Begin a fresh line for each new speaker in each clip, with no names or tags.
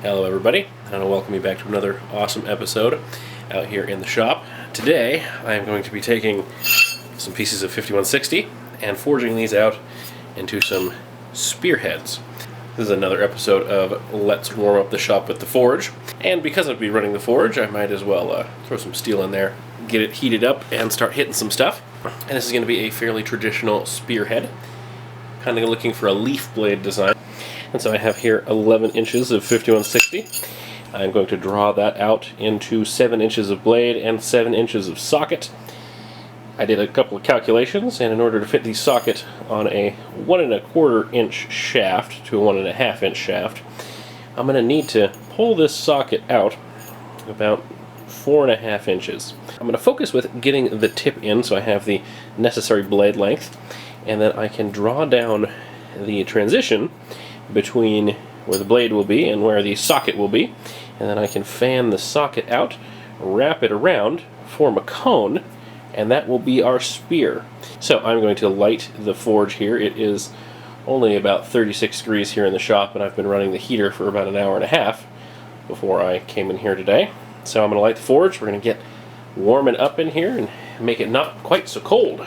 Hello everybody, and I welcome you back to another awesome episode out here in the shop. Today I am going to be taking some pieces of 5160 and forging these out into some spearheads. This is another episode of Let's Warm Up the Shop with the Forge, and because I'll be running the forge, I might as well throw some steel in there, get it heated up, and start hitting some stuff. And this is going to be a fairly traditional spearhead, kind of looking for a leaf blade design. And so I have here 11 inches of 5160. I'm going to draw that out into 7 inches of blade and 7 inches of socket. I did a couple of calculations, and in order to fit the socket on a 1¼ inch shaft to a 1½ inch shaft, I'm going to need to pull this socket out about 4½ inches. I'm going to focus with getting the tip in so I have the necessary blade length, and then I can draw down the transition between where the blade will be and where the socket will be, and then I can fan the socket out, wrap it around, form a cone, and that will be our spear. So I'm going to light the forge here. It is only about 36 degrees here in the shop, and I've been running the heater for about an hour and a half before I came in here today. So I'm going to light the forge. We're going to get warming up in here and make it not quite so cold.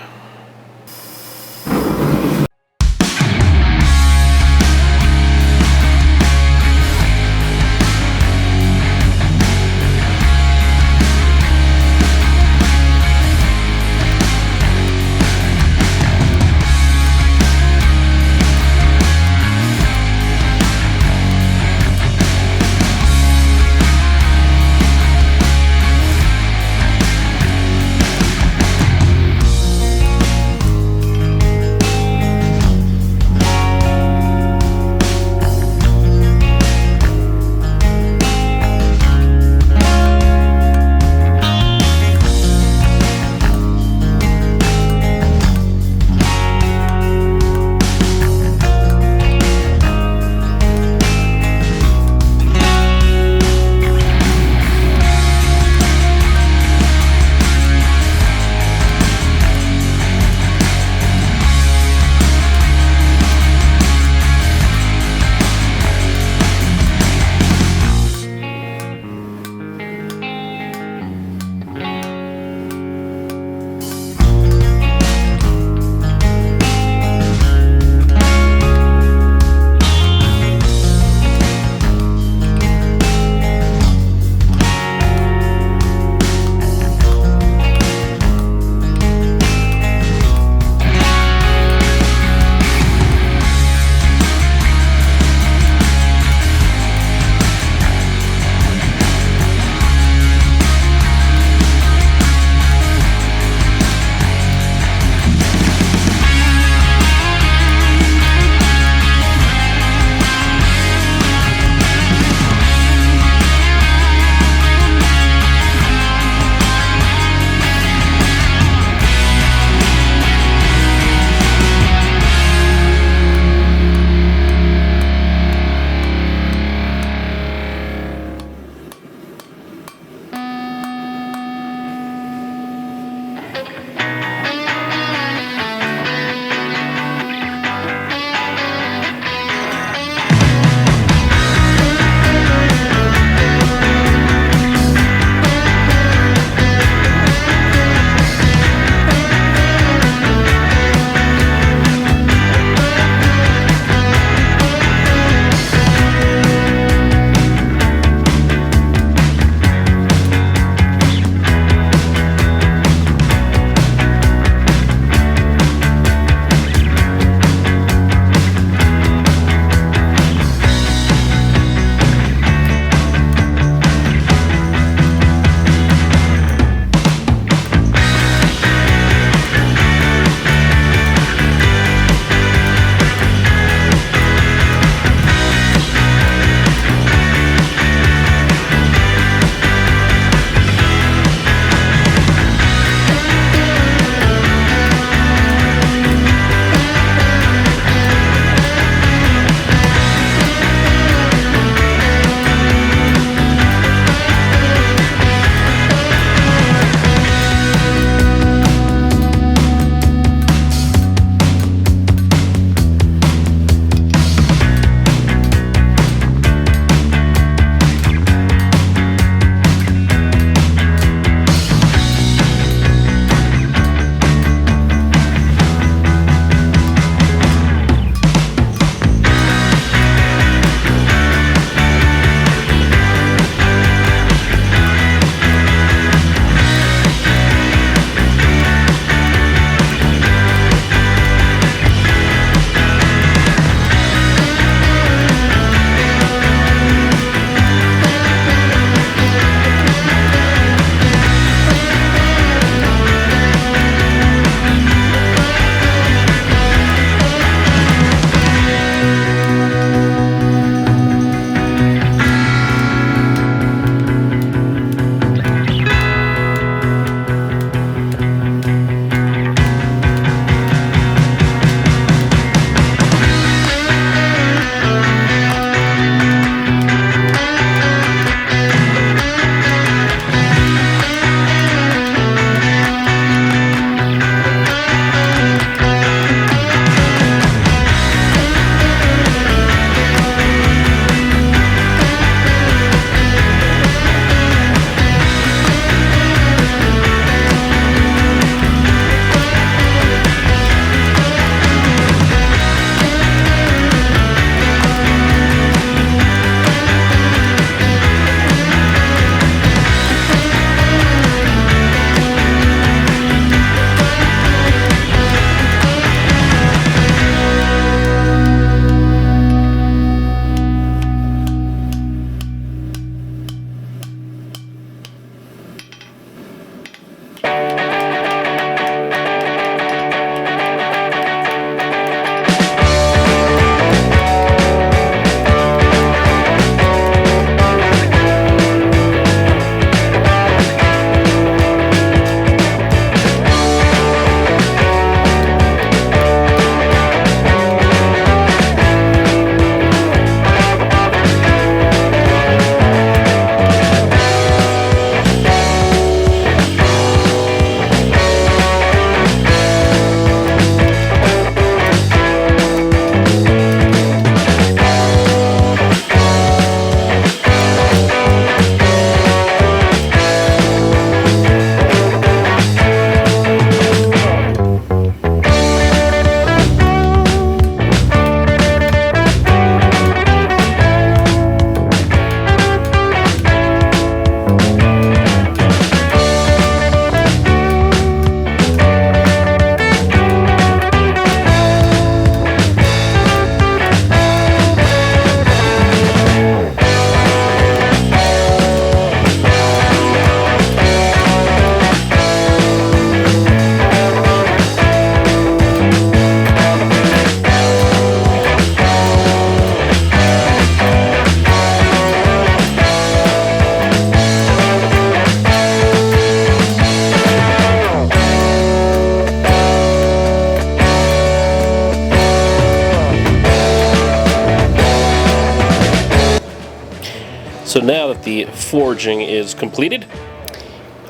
So now that the forging is completed,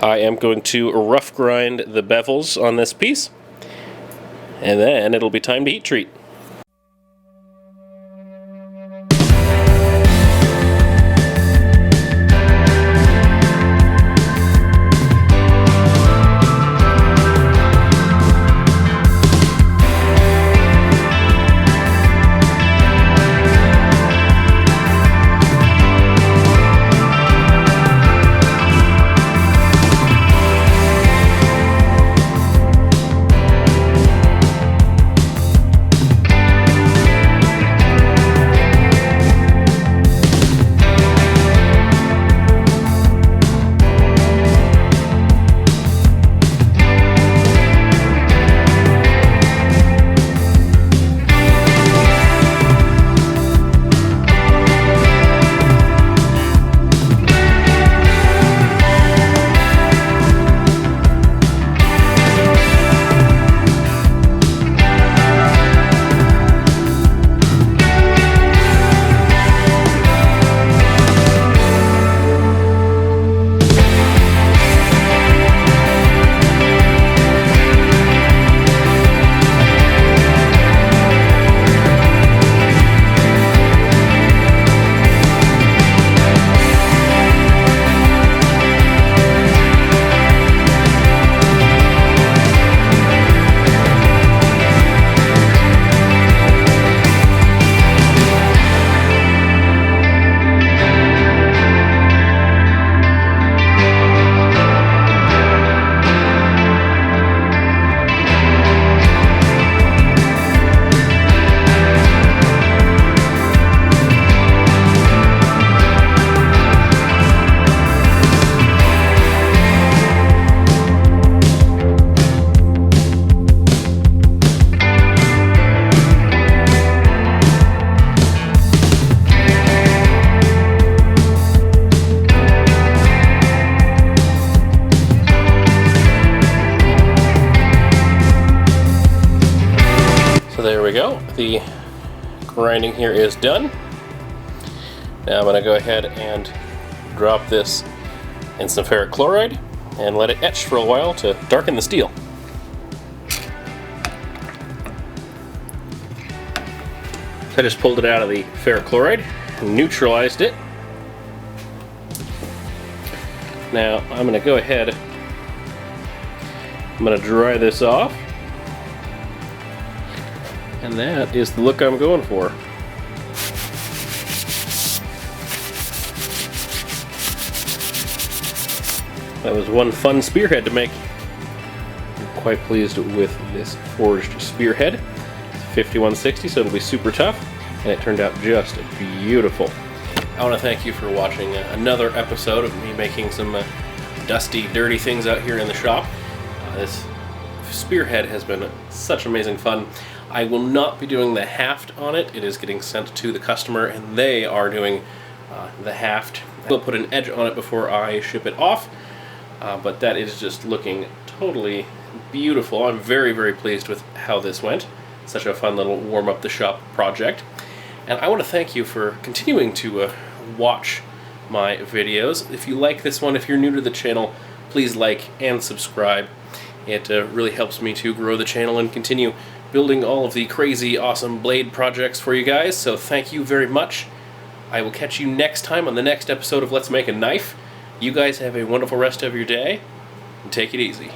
I am going to rough grind the bevels on this piece, and then it'll be time to heat treat. There we go. The grinding here is done. Now I'm going to go ahead and drop this in some ferric chloride and let it etch for a while to darken the steel. So I just pulled it out of the ferric chloride and neutralized it. Now I'm going to go ahead, I'm going to dry this off. And that is the look I'm going for. That was one fun spearhead to make. I'm quite pleased with this forged spearhead. It's 5160, so it'll be super tough, and it turned out just beautiful. I want to thank you for watching another episode of me making some dusty, dirty things out here in the shop. This spearhead has been such amazing fun. I will not be doing the haft on it. It is getting sent to the customer, and they are doing the haft. We'll put an edge on it before I ship it off, but that is just looking totally beautiful. I'm very, very pleased with how this went. Such a fun little warm up the shop project. And I want to thank you for continuing to watch my videos. If you like this one, if you're new to the channel, please like and subscribe. It really helps me to grow the channel and continue building all of the crazy, awesome blade projects for you guys. So thank you very much. I will catch you next time on the next episode of Let's Make a Knife. You guys have a wonderful rest of your day, and take it easy.